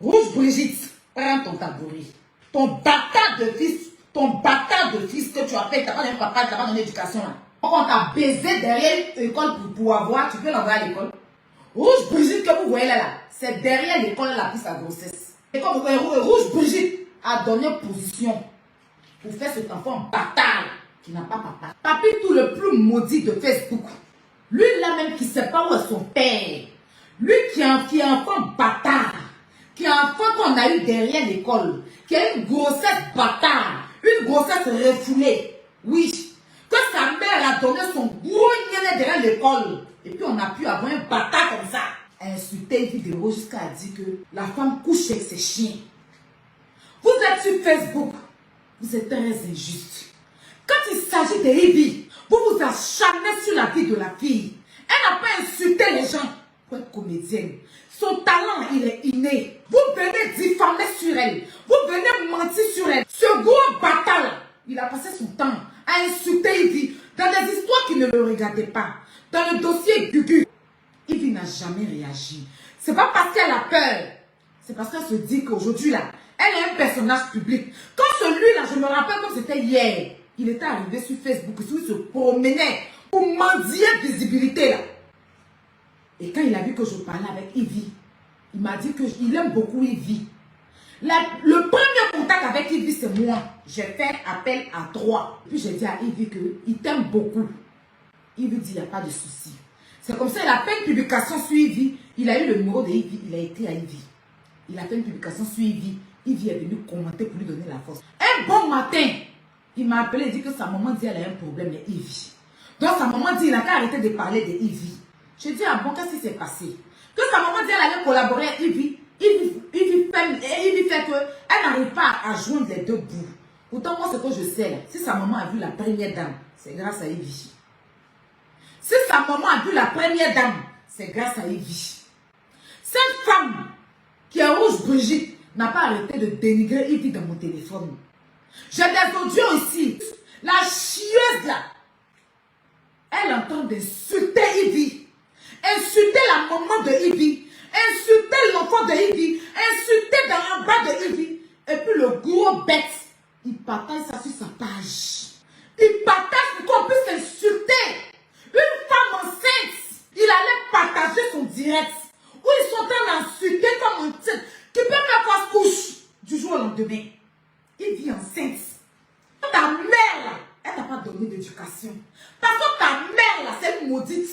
Rouge Brigitte, prends ton tabouret. Ton bâtard de fils que tu appelles, t'as pas donné papa, t'as pas donné éducation là. On t'a baisé derrière l'école pour avoir, tu peux l'envoyer à l'école. Rouge Brigitte que vous voyez là, c'est derrière l'école elle a pris sa grossesse. Et comme vous voyez, Rouge Brigitte a donné position pour faire cet enfant bâtard qui n'a pas papa. Papi tout le plus maudit de Facebook. Lui là même qui ne sait pas où est son père. Lui qui est enfant bâtard. Qui est enfant qu'on a eu derrière l'école. Qui a une grossesse bâtard. Une grossesse refoulée. Oui. Que sa mère a donné son gros nez derrière l'école. Et puis on a pu avoir un bâtard comme ça. Insulter une vidéo jusqu'à dire que la femme couche avec ses chiens. Vous êtes sur Facebook. Vous êtes très injuste. Quand il s'agit de Ivy, vous vous acharnez sur la vie de la fille. Elle n'a pas insulté les gens pour être comédienne. Son talent, il est inné. Vous venez diffamer sur elle. Vous venez mentir sur elle. Ce gros bâtard, il a passé son temps à insulter Ivy dans des histoires qui ne le regardaient pas. Dans le dossier Gugu, Ivy n'a jamais réagi. C'est pas parce qu'elle a peur. C'est parce qu'elle se dit qu'aujourd'hui, là, elle est un personnage public. Quand celui-là, je me rappelle comme c'était hier, il était arrivé sur Facebook, il se promenait pour mendier visibilité là. Et quand il a vu que je parlais avec Ivy, il m'a dit qu'il aime beaucoup Ivy. Le premier contact avec Ivy, c'est moi. J'ai fait appel à 3. Puis j'ai dit à Ivy qu'il t'aime beaucoup. Ivy dit il n'y a pas de souci. C'est comme ça, il a fait une publication sur Ivy. Il a eu le numéro de Ivy, il a été à Ivy. Il a fait une publication sur Ivy. Ivy est venu commenter pour lui donner la force. Un bon matin, il m'a appelé et dit que sa maman dit qu'elle a un problème de Ivy. Donc sa maman dit il n'a qu'à arrêter de parler de Ivy. Je dis ah bon, qu'est-ce qui s'est passé? Que sa maman dit qu'elle allait collaborer avec Ivy. Ivy fait qu'elle n'arrive pas à joindre les deux bouts. Pourtant moi ce que je sais là, si sa maman a vu la première dame, c'est grâce à Ivy. Si sa maman a vu la première dame, c'est grâce à Ivy. Cette femme qui est Rouge Brigitte n'a pas arrêté de dénigrer Ivy dans mon téléphone. J'ai des audios ici. La chieuse là, elle est en train d'insulter Ivy. Insulter la maman de Ivy. Insulter l'enfant de Ivy. Insulter dans la bas de Ivy. Et puis le gros bête, il partage ça sur sa page. Il partage pour qu'on puisse insulter une femme enceinte. Il allait partager son direct. Où ils sont en train d'insulter comme enceinte. Qui peut faire fausse couche du jour au lendemain. Il vit enceinte. Ta mère là, elle t'a pas donné d'éducation. Parce que ta mère là, c'est une maudite.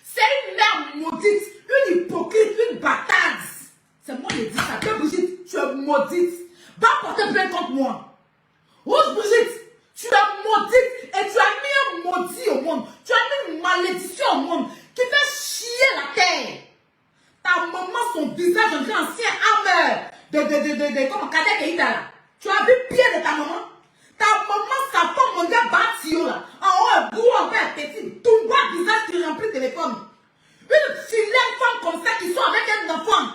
C'est une mère maudite. Une hypocrite, une bâtarde. C'est moi qui dis ça. Que Brigitte, tu es maudite. Va porter plainte contre moi. Rouge Brigitte, tu es maudite. Et tu as mis un maudit au monde. Tu as mis une malédiction au monde. Qui fait chier la terre. Ta maman, son visage, on dirait ancien armeur comme Kadek et Ida là. Tu as vu le pied de ta maman? Ta maman, sa femme, mon gars, bâtio là. En haut, un gros, en bas, un petit. Tout bas, visage qui remplit le téléphone. Une filaire femme comme ça qui sont avec un enfant.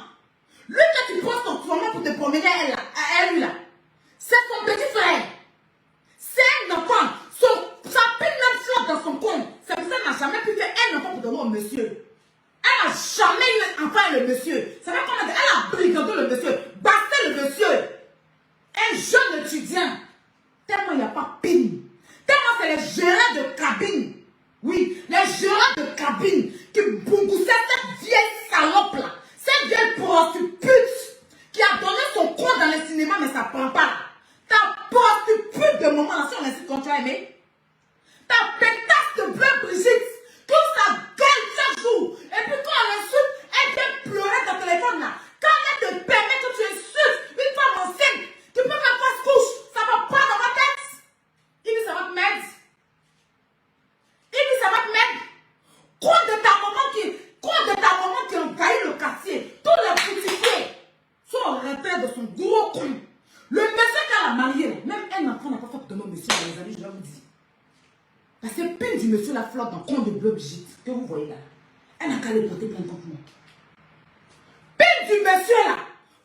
Lui, que tu prends ton maman pour te promener à elle là. C'est son petit frère. C'est un enfant. Sa pile même flotte dans son compte. C'est pour ça qu'elle n'a jamais pu faire un enfant pour donner au monsieur. Elle n'a jamais eu un enfant avec le monsieur. C'est vrai qu'on a dit, elle a brigandé le monsieur. Batté le monsieur. Un jeune étudiant. Tellement il n'y a pas pine. Tellement c'est les gérants de cabine. Oui, les gérants de cabine qui boungoussaient cette vieille salope là. Cette vieille prostitute qui a donné son compte dans le cinéma mais ça ne prend pas. Ta prostitute de moment là, si on l'incite quand tu as aimé. Ta pétasse de bleu Brigitte. Tout ça gueule chaque jour. Et puis quand elle insulte, elle vient pleurer dans le téléphone là. Quand elle te permet que tu insultes une femme enceinte, tu peux faire fausse couche. Ça va pas dans ma tête. Il dit ça va te mettre. Il dit ça va te mettre. Compte de ta maman qui envahit le quartier. Tous les boutiquiers sont en retrait de son gros con. Le monsieur qu'elle a marié, même un enfant n'a pas fait pour donner au monsieur dans les années, je vais vous dire. Parce que pile du monsieur la flotte dans le compte de Bleu Brigitte, que vous voyez là. Elle n'a qu'à les porter plainte contre moi. Pile du monsieur là,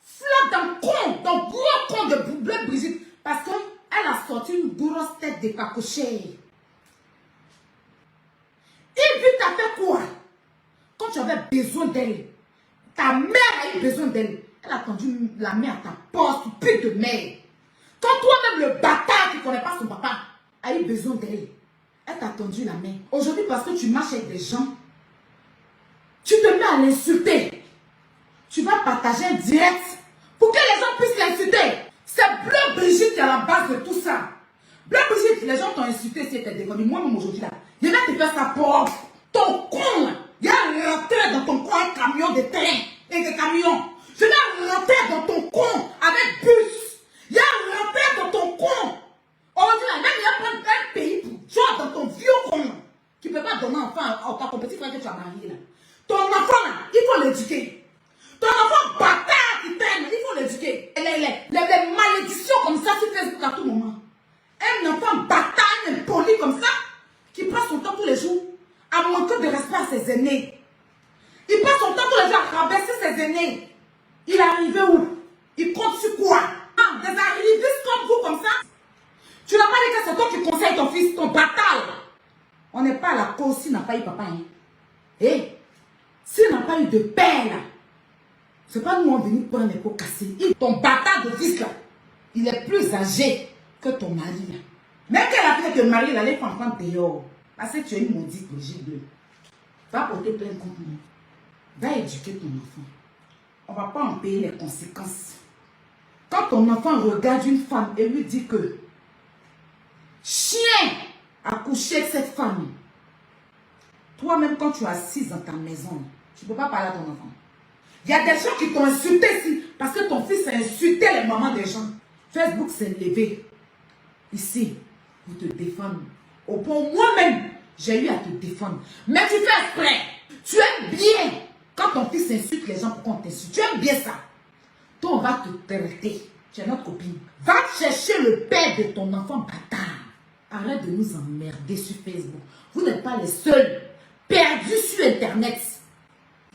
flotte dans le compte, dans le gros compte de Bleu Brigitte. Parce qu'elle a sorti une grosse tête de pacochée. Et puis t'as fait quoi? Quand tu avais besoin d'elle, ta mère a eu besoin d'elle. Elle a tendu la main à ta porte, pute de merde. Quand toi-même, le bâtard qui ne connaît pas son papa, a eu besoin d'elle, elle t'a tendu la main. Aujourd'hui, parce que tu marches avec des gens, tu te mets à l'insulter. Tu vas partager un direct pour que les gens puissent l'insulter. C'est Bleu Brigitte qui est à la base de tout ça. Bleu Brigitte, les gens t'ont insulté si t'es déconné. Moi-même aujourd'hui là, je vais te faire ça pour ton con là. Il y a rentré dans ton con un camion de train et des camions. Je vais rentrer dans ton con avec bus. Il y a rentré dans ton con. Aujourd'hui là, même il y a plein de pays pour jouer dans ton vieux con. Tu ne peux pas donner enfant à ton petit frère que tu as marié là. Ton enfant là, il faut l'éduquer. Ton enfant bâtard qui traîne, il faut l'éduquer. Les malédictions comme ça sur Facebook à tout moment. Un enfant bâtard, impoli comme ça, qui passe son temps tous les jours à manquer de respect à ses aînés. Il passe son temps tous les jours à rabaisser ses aînés. Il est arrivé où? Il compte sur quoi? Des arrivistes comme vous comme ça? Tu n'as pas dit que c'est toi qui conseilles ton fils, ton bâtard. On n'est pas à la cause s'il n'a pas eu papa. Hein? Et s'il n'a pas eu de père là, c'est pas nous on est venus prendre les pots cassés. Ton bâtard de fils là, il est plus âgé que ton mari là. Même qu'elle a fait que mari là, les enfants dehors. Parce que tu es une maudite Brigitte Bleu. Va porter plainte contre nous. Va éduquer ton enfant. On ne va pas en payer les conséquences. Quand ton enfant regarde une femme et lui dit que chien a couché avec cette femme, toi-même quand tu es assise dans ta maison, tu ne peux pas parler à ton enfant. Il y a des gens qui t'ont insulté ici parce que ton fils a insulté les mamans des gens. Facebook s'est levé ici pour te défendre. Au point où moi-même, j'ai eu à te défendre. Mais tu fais exprès. Tu aimes bien quand ton fils insulte les gens pour qu'on t'insulte. Tu aimes bien ça. Toi, on va te traiter. Tu es notre copine. Va chercher le père de ton enfant bâtard. Arrête de nous emmerder sur Facebook. Vous n'êtes pas les seuls perdus sur Internet.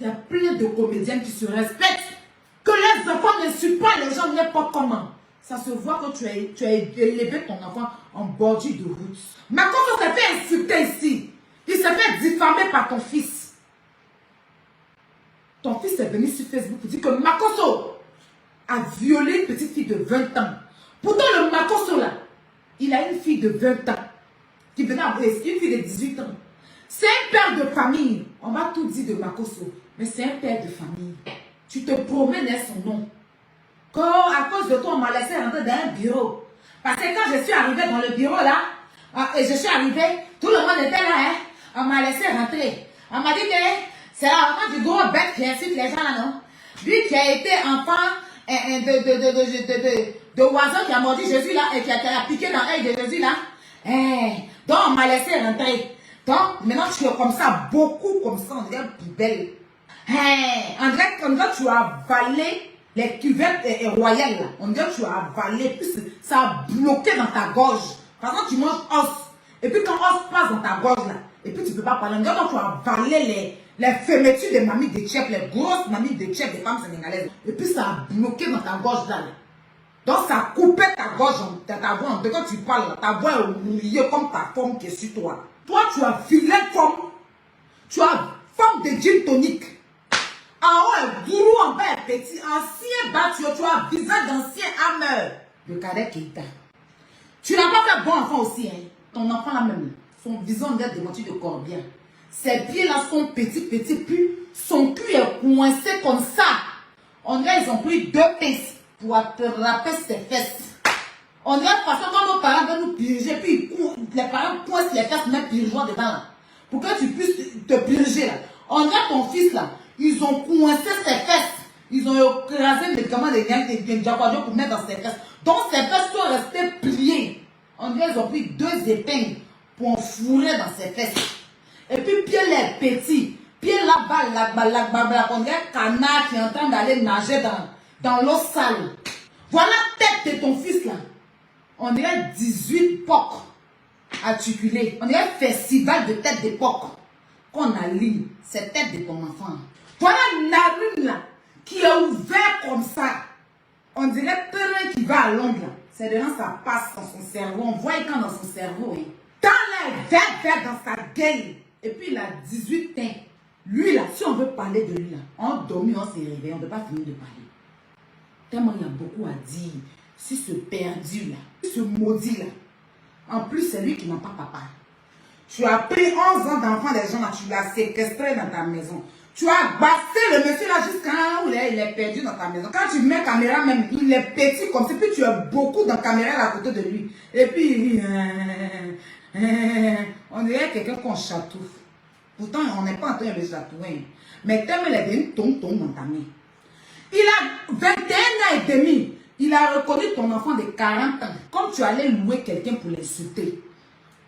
Il y a plein de comédiennes qui se respectent. Que les enfants n'insultent pas les gens n'importe comment. Ça se voit que tu as élevé ton enfant en bordure de route. Mais quand on s'est fait insulter ici, il s'est fait diffamer par ton fils. Ton fils est venu sur Facebook pour dire que Makosso a violé une petite fille de 20 ans. Pourtant, le Makosso là, il a une fille de 20 ans qui venait à une fille de 18 ans. C'est un père de famille. On va tout dire de Makosso, mais c'est un père de famille. Tu te promènes à son nom. Quand à cause de toi, on m'a laissé rentrer dans un bureau. Parce que quand je suis arrivée dans le bureau là, et je suis arrivée, tout le monde était là, hein. On m'a laissé rentrer. On m'a dit que c'est l'enfant du gros bête qui insulte les gens là, non? Lui qui a été enfant de oiseau qui a mordu Jésus là, et qui a piqué dans l'œil de Jésus là. Donc on m'a laissé rentrer. Donc maintenant tu es comme ça, beaucoup comme ça, on dirait une poubelle. On dirait que tu as avalé les cuvettes royales là. On dirait que tu as avalé, puis ça a bloqué dans ta gorge. Par exemple, tu manges os. Et puis quand os passe dans ta gorge là, et puis tu ne peux pas parler. On dirait que tu as avalé les fermetures des mamies de Tchèque, les grosses mamies de Tchèque des femmes sénégalaises. Et puis ça a bloqué dans ta gorge là. Donc ça a coupé ta gorge, ta voix. En tout cas, tu parles là, ta voix est oubliée comme ta forme qui est sur toi. Toi, tu as filet forme. Tu as forme de gin tonic. En haut, un gourou, en bas, un petit, ancien battu, tu as visage d'ancien hammer. Le cadet Keita. Tu n'as pas fait bon enfant aussi, hein. Ton enfant là même, son visage est démenti de corbien. Ses pieds là sont petits, puis son cul est coincé comme ça. On dirait qu'ils ont pris 2 pinces pour attraper ses fesses. On dirait de toute façon quand nos parents veulent nous purger, puis les parents coincent les fesses, même purgeant dedans là. Pour que tu puisses te purger là. On dirait ton fils là. Ils ont coincé ses fesses. Ils ont écrasé le médicament de Diapadio pour mettre dans ses fesses. Donc ses fesses sont restées pliées. On dirait qu'ils ont pris 2 épingles pour enfourrer dans ses fesses. Et puis pied les petits. Pied là-bas, on dirait un canard qui est en train d'aller nager dans l'eau sale. Voilà la tête de ton fils là. On dirait 18 pocs articulés. On dirait un festival de têtes d'époque qu'on aligne. C'est tête de ton enfant. Voilà une narine là qui est ouverte comme ça. On dirait terrain qui va à Londres là. C'est dedans ça passe dans son cerveau. On voit quand dans son cerveau. Hein. Dans l'air vert dans sa gueule. Et puis il a 18 ans. Lui là, si on veut parler de lui là, on dormit, on s'est réveillé, on ne peut pas finir de parler. Tellement il y a beaucoup à dire sur ce perdu là, ce maudit là. En plus, c'est lui qui n'a pas papa. Tu as pris 11 ans d'enfant des gens là, tu l'as séquestré dans ta maison. Tu as bassé le monsieur là jusqu'à où il est perdu dans ta maison. Quand tu mets caméra même, il est petit comme ça. Puis tu as beaucoup de caméra à côté de lui. Et puis, on dirait quelqu'un qu'on chatouille. Pourtant, on n'est pas en train de le chatouiller. Mais tellement il est venu tonton dans ta main. Il a 21 ans et demi. Il a reconnu ton enfant de 40 ans. Comme tu allais louer quelqu'un pour l'insulter.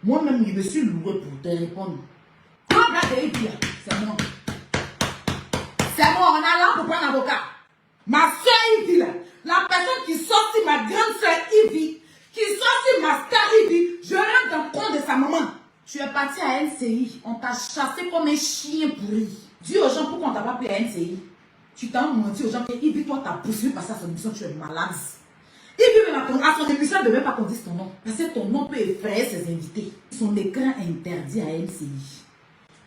Moi-même, je me suis loué pour te répondre. Quand on a des c'est moi. C'est moi, on a là pour prendre un avocat. Ma soeur Ivy, là, la personne qui sortit ma grande soeur Ivy, qui sortit ma star Ivy, je rentre dans le compte de sa maman. Tu es parti à NCI, on t'a chassé comme un chien pourri. Dis aux gens pourquoi on t'a pas pris à NCI. Tu t'as menti aux gens que Ivy, toi, t'as poursuivi parce que à son émission, tu es malade. Ivy, même à son émission, elle ne devait pas qu'on dise ton nom. Parce que ton nom peut effrayer ses invités. Son écran est interdit à NCI.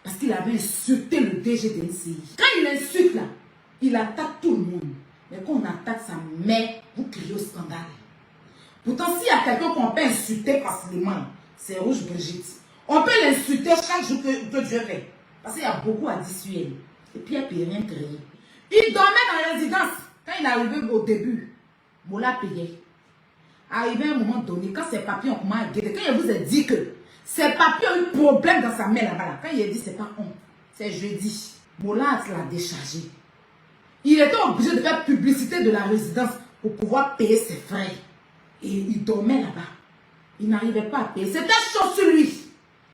Parce qu'il avait insulté le DG de NCI. Quand il insulte là, il attaque tout le monde. Mais quand on attaque sa mère, vous criez au scandale. Pourtant, s'il y a quelqu'un qu'on peut insulter facilement, c'est Rouge Brigitte. On peut l'insulter chaque jour que Dieu fait. Parce qu'il y a beaucoup à dire sur elle. Et puis elle ne peut rien créer. Il dormait dans la résidence. Quand il est arrivé au début, Mola payait. Arrivé à un moment donné, quand ses papiers ont commencé à guetter, quand il vous a dit que ses papiers ont eu problème dans sa main là-bas, quand il a dit c'est pas on, c'est jeudi, Mola l'a déchargé. Il était obligé de faire publicité de la résidence pour pouvoir payer ses frais. Et il dormait là-bas. Il n'arrivait pas à payer. C'était chaud sur lui.